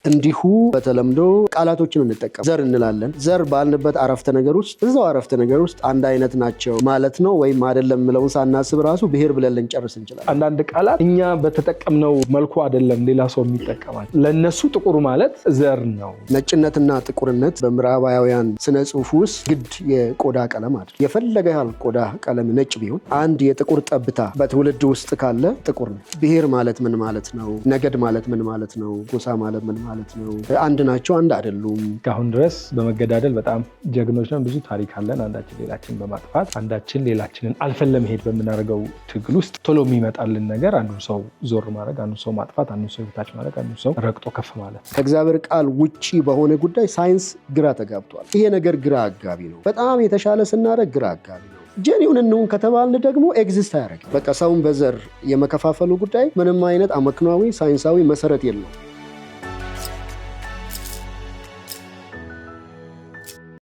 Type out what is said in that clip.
እንዲሁ በተለምዶ ቃላቶችን እንጠቀም ዘር እንላለን። ዘር ባልንበት አረፍተ ነገር ውስጥ እዛው አረፍተ ነገር ውስጥ አንድ አይነት ናቸው ማለት ነው ወይም አይደለም ምለውን ሳናስብ ራሱ ብሔር ብለን ልንጨርስ እንችላለን። አንዳንድ ቃላት እኛ በተጠቀምነው መልኩ አይደለም ሌላ ሰው የሚጠቀማቸው። ለነሱ ጥቁር ማለት ዘር ነው። ነጭነትና ጥቁርነት በምዕራባውያን ስነ ጽሁፍ ውስጥ ግድ የቆዳ ቀለም አይደል። የፈለገ ያህል ቆዳ ቀለም ነጭ ቢሆን አንድ የጥቁር ጠብታ በትውልድ ውስጥ ካለ ጥቁር ነው። ብሔር ማለት ምን ማለት ነው? ነገድ ማለት ምን ማለት ነው? ጎሳ ማለት ምን ማለት ነው? አንድ ናቸው፣ አንድ አይደሉም። እስካሁን ድረስ በመገዳደል በጣም ጀግኖች ነን። ብዙ ታሪክ አለን። አንዳችን ሌላችን በማጥፋት አንዳችን ሌላችንን አልፈን ለመሄድ በምናደርገው ትግል ውስጥ ቶሎ የሚመጣልን ነገር አንዱ ሰው ዞር ማድረግ፣ አንዱ ሰው ማጥፋት፣ አንዱ ሰው ታች ማድረግ፣ አንዱ ሰው ረግጦ ከፍ ማለት። ከእግዚአብሔር ቃል ውጪ በሆነ ጉዳይ ሳይንስ ግራ ተጋብቷል። ይሄ ነገር ግራ አጋቢ ነው። በጣም የተሻለ ስናደርግ ግራ አጋቢ ነው። ጀኒውን እንሁን ከተባልን ደግሞ ኤግዚስት አያደርግም። በቃ ሰውን በዘር የመከፋፈሉ ጉዳይ ምንም አይነት አመክኗዊ ሳይንሳዊ መሰረት የለውም።